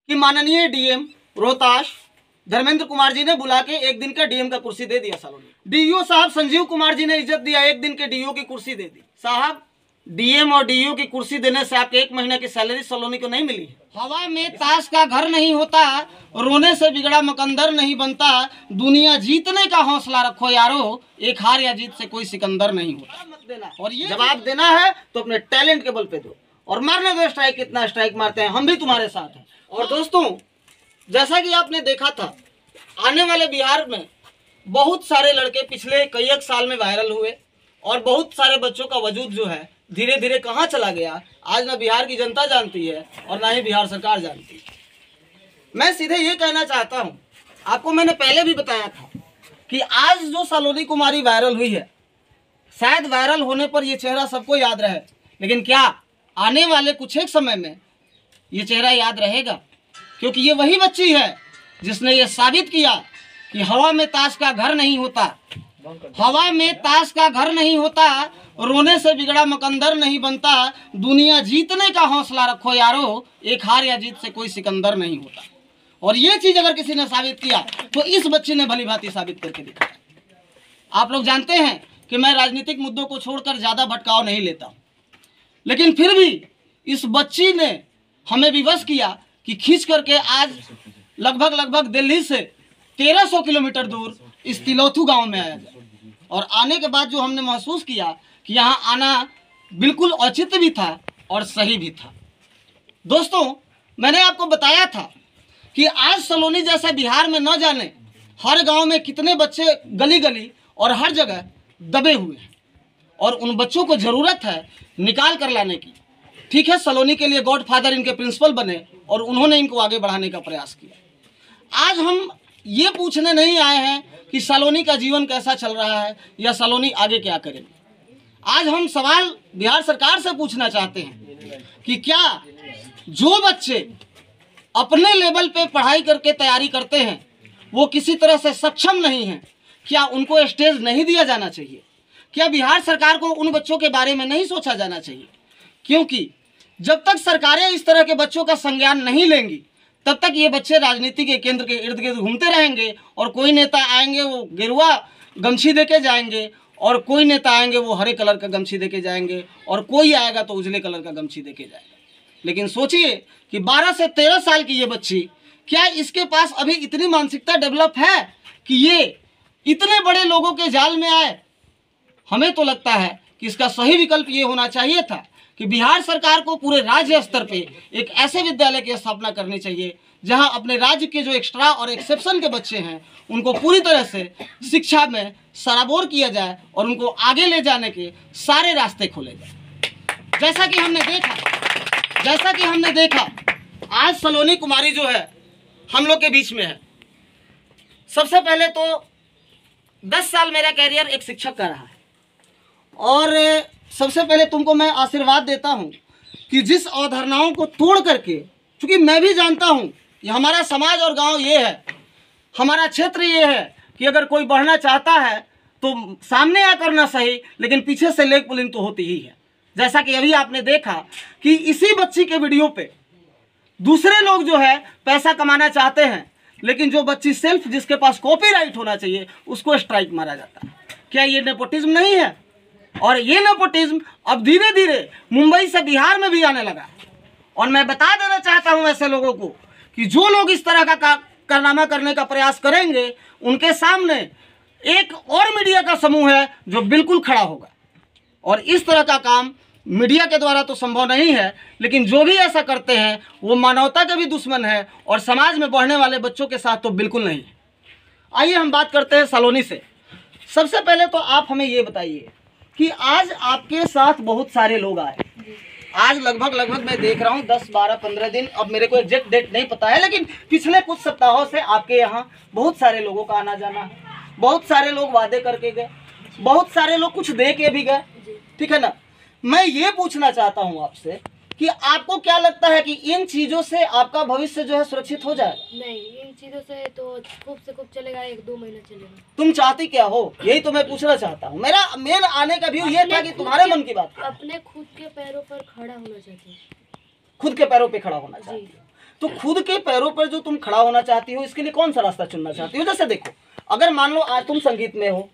कि माननीय डीएम रोहतास धर्मेंद्र कुमार जी ने बुला के एक दिन का डीएम का कुर्सी दे दिया सलोनी। डीओ साहब संजीव कुमार जी ने इज्जत दिया, एक दिन के डीओ की कुर्सी दे दी। साहब, डीएम और डीओ की कुर्सी देने से आपके 1 महीने की सैलरी सलोनी को नहीं मिली है। हवा में ताश का घर नहीं होता, रोने से बिगड़ा मुकंदर नहीं बनता, दुनिया जीतने का हौसला रखो यारो, एक हार या जीत से कोई सिकंदर नहीं होता। मत देना, और ये जवाब देना है तो अपने टैलेंट के बल पे दो, और मारने दो स्ट्राइक, कितना स्ट्राइक मारते हैं, हम भी तुम्हारे साथ हैं। और दोस्तों, जैसा कि आपने देखा था, आने वाले बिहार में बहुत सारे लड़के पिछले कई एक साल में वायरल हुए, और बहुत सारे बच्चों का वजूद जो है धीरे धीरे कहाँ चला गया, आज ना बिहार की जनता जानती है और ना ही बिहार सरकार जानती है। मैं सीधे ये कहना चाहता हूँ, आपको मैंने पहले भी बताया था कि आज जो सलोनी कुमारी वायरल हुई है, शायद वायरल होने पर ये चेहरा सबको याद रहे, लेकिन क्या आने वाले कुछ एक समय में ये चेहरा याद रहेगा? क्योंकि ये वही बच्ची है जिसने ये साबित किया कि हवा में ताश का घर नहीं होता, हवा में ताश का घर नहीं होता, रोने से बिगड़ा मुकंदर नहीं बनता, दुनिया जीतने का हौसला रखो यारो, एक हार या जीत से कोई सिकंदर नहीं होता। और ये चीज अगर किसी ने साबित किया तो इस बच्ची ने भली भांति साबित करके दिखाया। आप लोग जानते हैं कि मैं राजनीतिक मुद्दों को छोड़कर ज्यादा भटकाव नहीं लेता हूं, लेकिन फिर भी इस बच्ची ने हमें विवश किया कि खींच करके आज लगभग दिल्ली से 1300 किलोमीटर दूर इस तिलौथू गांव में आया जाए। और आने के बाद जो हमने महसूस किया कि यहाँ आना बिल्कुल औचित्य भी था और सही भी था। दोस्तों, मैंने आपको बताया था कि आज सलोनी जैसा बिहार में न जाने हर गांव में कितने बच्चे गली गली और हर जगह दबे हुए हैं, और उन बच्चों को ज़रूरत है निकाल कर लाने की। ठीक है, सलोनी के लिए गॉडफादर इनके प्रिंसिपल बने और उन्होंने इनको आगे बढ़ाने का प्रयास किया। आज हम ये पूछने नहीं आए हैं कि सलोनी का जीवन कैसा चल रहा है या सलोनी आगे क्या करेगी। आज हम सवाल बिहार सरकार से पूछना चाहते हैं कि क्या जो बच्चे अपने लेवल पे पढ़ाई करके तैयारी करते हैं वो किसी तरह से सक्षम नहीं हैं, क्या उनको स्टेज नहीं दिया जाना चाहिए? क्या बिहार सरकार को उन बच्चों के बारे में नहीं सोचा जाना चाहिए? क्योंकि जब तक सरकारें इस तरह के बच्चों का संज्ञान नहीं लेंगी तब तक ये बच्चे राजनीति के केंद्र के इर्द गिर्द घूमते रहेंगे, और कोई नेता आएंगे वो गेरुआ गमछी देके जाएंगे, और कोई नेता आएंगे वो हरे कलर का गमछी देके जाएंगे, और कोई आएगा तो उजले कलर का गमछी देके जाएगा। लेकिन सोचिए कि 12 से 13 साल की ये बच्ची, क्या इसके पास अभी इतनी मानसिकता डेवलप है कि ये इतने बड़े लोगों के जाल में आए? हमें तो लगता है कि इसका सही विकल्प ये होना चाहिए था कि बिहार सरकार को पूरे राज्य स्तर पे एक ऐसे विद्यालय की स्थापना करनी चाहिए जहां अपने राज्य के जो एक्स्ट्रा और एक्सेप्शन के बच्चे हैं उनको पूरी तरह से शिक्षा में सराबोर किया जाए और उनको आगे ले जाने के सारे रास्ते खोले जाए। जैसा कि हमने देखा आज सलोनी कुमारी जो है हम लोग के बीच में है। सबसे पहले तो 10 साल मेरा कैरियर एक शिक्षक का रहा है, और सबसे पहले तुमको मैं आशीर्वाद देता हूं कि जिस अवधारणाओं को तोड़ करके, क्योंकि मैं भी जानता हूं ये हमारा समाज और गांव ये है, हमारा क्षेत्र ये है कि अगर कोई बढ़ना चाहता है तो सामने आकर ना सही लेकिन पीछे से लेग पुलिंग तो होती ही है। जैसा कि अभी आपने देखा कि इसी बच्ची के वीडियो पे दूसरे लोग जो है पैसा कमाना चाहते हैं, लेकिन जो बच्ची सेल्फ जिसके पास कॉपीराइट होना चाहिए उसको स्ट्राइक मारा जाता है। क्या ये नेपोटिज्म नहीं है? और ये नेपोटिज्म अब धीरे धीरे मुंबई से बिहार में भी आने लगा। और मैं बता देना चाहता हूं ऐसे लोगों को कि जो लोग इस तरह का कारनामा करने का प्रयास करेंगे उनके सामने एक और मीडिया का समूह है जो बिल्कुल खड़ा होगा। और इस तरह का काम मीडिया के द्वारा तो संभव नहीं है, लेकिन जो भी ऐसा करते हैं वो मानवता के भी दुश्मन है और समाज में बढ़ने वाले बच्चों के साथ तो बिल्कुल नहीं है। आइए हम बात करते हैं सलोनी से। सबसे पहले तो आप हमें ये बताइए कि आज आपके साथ बहुत सारे लोग आए। आज लगभग मैं देख रहा हूँ 10, 12, 15 दिन, अब मेरे को एग्जैक्ट डेट नहीं पता है, लेकिन पिछले कुछ सप्ताहों से आपके यहाँ बहुत सारे लोगों का आना जाना है। बहुत सारे लोग वादे करके गए, बहुत सारे लोग कुछ दे के भी गए, ठीक है ना। मैं ये पूछना चाहता हूँ आपसे कि आपको क्या लगता है कि इन चीजों से आपका भविष्य जो है सुरक्षित हो जाएगा? नहीं, इन चीजों से तो खूब से खूब चलेगा, 1-2 महीना चलेगा। तुम चाहती क्या हो, यही तो मैं पूछना चाहता हूँ। मेरा मेन आने का व्यू ये था कि तुम्हारे मन की बात, अपने खुद के पैरों पर खड़ा होना चाहती हूँ। खुद के पैरों पे खड़ा होना चाहिए। तो खुद के पैरों पर जो तुम खड़ा होना चाहती हो, इसके लिए कौन सा रास्ता चुनना चाहती हो? जैसे देखो, अगर मान लो आज तुम संगीत में हो,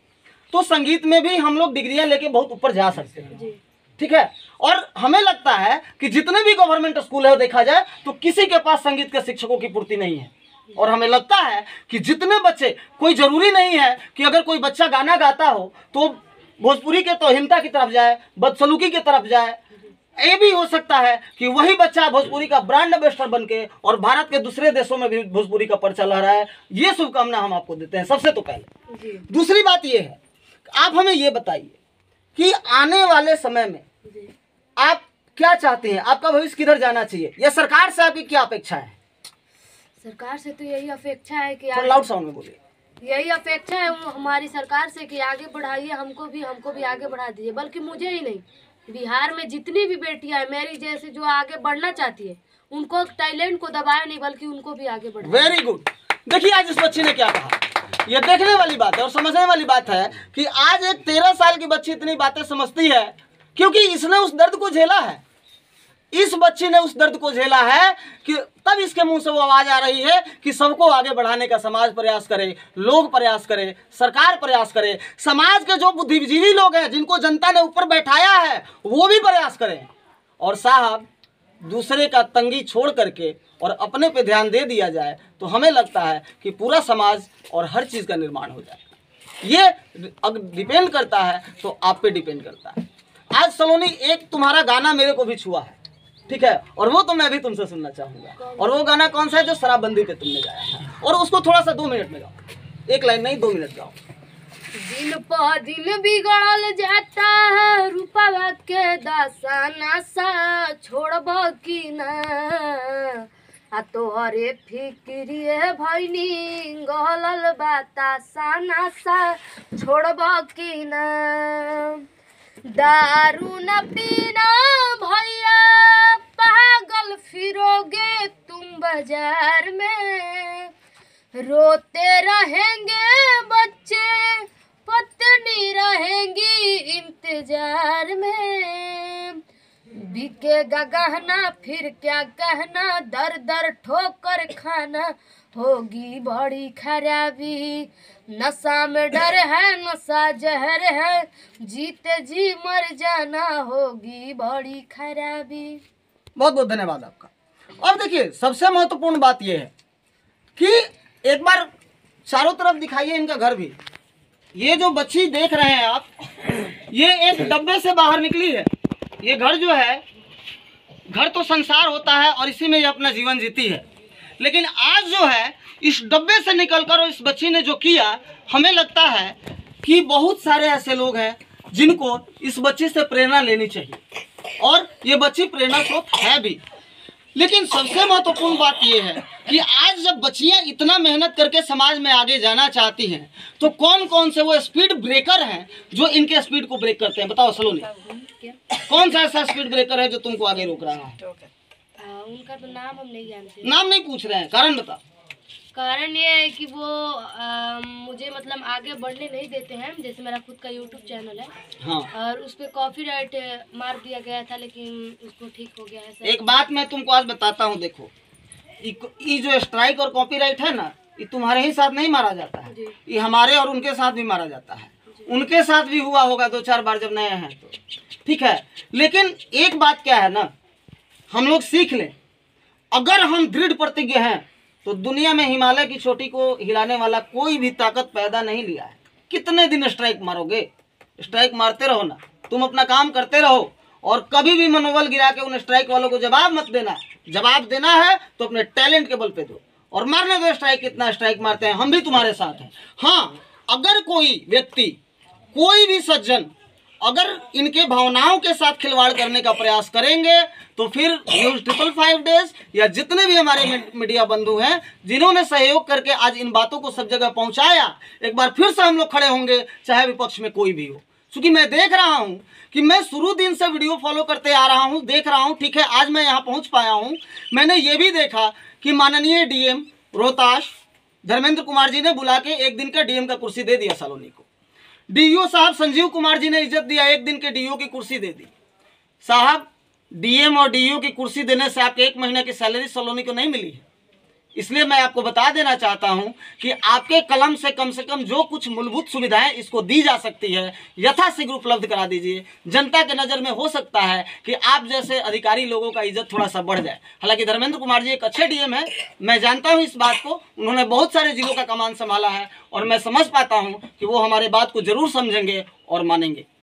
तो संगीत में भी हम लोग डिग्रियां लेके बहुत ऊपर जा सकते हैं, ठीक है। और हमें लगता है कि जितने भी गवर्नमेंट स्कूल है देखा जाए तो किसी के पास संगीत के शिक्षकों की पूर्ति नहीं है। और हमें लगता है कि जितने बच्चे, कोई जरूरी नहीं है कि अगर कोई बच्चा गाना गाता हो तो भोजपुरी के तौहीनता की तरफ जाए, बदसलूकी की तरफ जाए। ये भी हो सकता है कि वही बच्चा भोजपुरी का ब्रांड एम्बेसडर बन के और भारत के दूसरे देशों में भी भोजपुरी का पर्चा लहरा है। ये शुभकामना हम आपको देते हैं सबसे तो पहले। दूसरी बात ये है, आप हमें ये बताइए कि आने वाले समय में आप क्या चाहते हैं? आपका भविष्य किधर जाना चाहिए, या सरकार से आपकी क्या अपेक्षा है? सरकार से तो यही अपेक्षा है कि लाउड साउंड में बोलिए। यही अपेक्षा है हमारी सरकार से कि आगे बढ़ाइए, हमको भी आगे बढ़ा दीजिए। बल्कि मुझे ही नहीं, बिहार में जितनी भी बेटियां हैं मेरी जैसे जो आगे बढ़ना चाहती है, उनको टैलेंट को दबाया नहीं बल्कि उनको भी आगे बढ़ाया। Very good. देखिए आज इस बच्ची ने क्या कहा, ये देखने वाली बात है और समझने वाली बात है कि आज एक 13 साल की बच्ची इतनी बातें समझती है क्योंकि इसने उस दर्द को झेला है। इस बच्ची ने उस दर्द को झेला है कि तब इसके मुंह से वो आवाज आ रही है कि सबको आगे बढ़ाने का समाज प्रयास करे, लोग प्रयास करे, सरकार प्रयास करे, समाज के जो बुद्धिजीवी लोग हैं जिनको जनता ने ऊपर बैठाया है वो भी प्रयास करें। और साहब, दूसरे का तंगी छोड़ करके और अपने पे ध्यान दे दिया जाए तो हमें लगता है कि पूरा समाज और हर चीज़ का निर्माण हो जाएगा। ये अगर डिपेंड करता है तो आप पे डिपेंड करता है। आज सलोनी, एक तुम्हारा गाना मेरे को भी छुआ है, ठीक है, और वो तो मैं भी तुमसे सुनना चाहूंगा। और वो गाना कौन सा है जो शराबबंदी पे तुमने गाया है? और उसको थोड़ा सा 2 मिनट में गाओ, 1 लाइन नहीं 2 मिनट गाओ। दिन प दिन बिगड़ल जाता है रूपवा के दासाना सा, छोड़ब की ना आ तोहरे फिक्रिए भैनी गहलल बतासाना सा, छोड़ब की ना। दारू न पीना भैया, पागल फिरोगे तुम बाजार में, रोते रहेंगे बच्चे, पत्नी रहेंगी इंतजार में। बिकेगा गहना फिर क्या कहना, दर दर ठोकर खाना, होगी बड़ी खराबी। नशा में डर है, नशा जहर है, जीते जी मर जाना, होगी बड़ी खराबी। बहुत बहुत धन्यवाद आपका। अब देखिए, सबसे महत्वपूर्ण बात यह है कि एक बार चारों तरफ दिखाइए इनका घर भी। ये जो बच्ची देख रहे हैं आप, ये एक डब्बे से बाहर निकली है। ये घर जो है, घर तो संसार होता है और इसी में ये अपना जीवन जीती है। लेकिन आज जो है इस डब्बे से निकलकर और इस बच्ची ने जो किया, हमें लगता है कि बहुत सारे ऐसे लोग हैं जिनको इस बच्ची से प्रेरणा लेनी चाहिए और ये बच्ची प्रेरणा स्रोत है भी। लेकिन सबसे महत्वपूर्ण बात यह है कि आज जब बच्चियां इतना मेहनत करके समाज में आगे जाना चाहती हैं तो कौन कौन से वो स्पीड ब्रेकर हैं जो इनके स्पीड को ब्रेक करते हैं? बताओ सलोनी, कौन सा ऐसा स्पीड ब्रेकर है जो तुमको आगे रोक रहा है? उनका तो नाम हम नहीं जानते। नाम नहीं पूछ रहे हैं, कारण बताओ। कारण ये है कि वो मुझे मतलब आगे बढ़ने नहीं देते हैं। जैसे मेरा खुद का यूट्यूब चैनल है, हाँ, और उस पर कॉपीराइट मार दिया गया था, लेकिन उसको ठीक हो गया है। एक बात मैं तुमको आज बताता हूँ। देखो, ये जो स्ट्राइक और कॉपीराइट है ना, ये तुम्हारे ही साथ नहीं मारा जाता है, ये हमारे और उनके साथ भी मारा जाता है। उनके साथ भी हुआ होगा 2-4 बार जब नए हैं तो, ठीक है। लेकिन एक बात क्या है ना, हम लोग सीख लें, अगर हम दृढ़ प्रतिज्ञ हैं तो दुनिया में हिमालय की चोटी को हिलाने वाला कोई भी ताकत पैदा नहीं लिया है। कितने दिन स्ट्राइक मारोगे? स्ट्राइक मारते रहो ना, तुम अपना काम करते रहो और कभी भी मनोबल गिरा के उन स्ट्राइक वालों को जवाब मत देना। जवाब देना है तो अपने टैलेंट के बल पे दो और मारने दो स्ट्राइक। कितना स्ट्राइक मारते हैं, हम भी तुम्हारे साथ हैं। हाँ, अगर कोई व्यक्ति, कोई भी सज्जन अगर इनके भावनाओं के साथ खिलवाड़ करने का प्रयास करेंगे तो फिर न्यूज़ 555 डेज या जितने भी हमारे मीडिया बंधु हैं जिन्होंने सहयोग करके आज इन बातों को सब जगह पहुंचाया, एक बार फिर से हम लोग खड़े होंगे, चाहे विपक्ष में कोई भी हो। क्योंकि मैं देख रहा हूं कि मैं शुरू दिन से वीडियो फॉलो करते आ रहा हूं, देख रहा हूं, ठीक है, आज मैं यहां पहुंच पाया हूं। मैंने ये भी देखा कि माननीय डीएम रोहतास धर्मेंद्र कुमार जी ने बुला के 1 दिन का डीएम का कुर्सी दे दिया सलोनी को। डीओ साहब संजीव कुमार जी ने इज्जत दिया, 1 दिन के डीओ की कुर्सी दे दी। साहब, डीएम और डीओ की कुर्सी देने से आपके 1 महीने की सैलरी सलोनी को नहीं मिली है। इसलिए मैं आपको बता देना चाहता हूं कि आपके कलम से कम जो कुछ मूलभूत सुविधाएं इसको दी जा सकती है यथाशीघ्र उपलब्ध करा दीजिए। जनता के नज़र में हो सकता है कि आप जैसे अधिकारी लोगों का इज्जत थोड़ा सा बढ़ जाए। हालांकि धर्मेंद्र कुमार जी एक अच्छे डीएम है, मैं जानता हूं इस बात को, उन्होंने बहुत सारे जिलों का कमान संभाला है और मैं समझ पाता हूँ कि वो हमारे बात को जरूर समझेंगे और मानेंगे।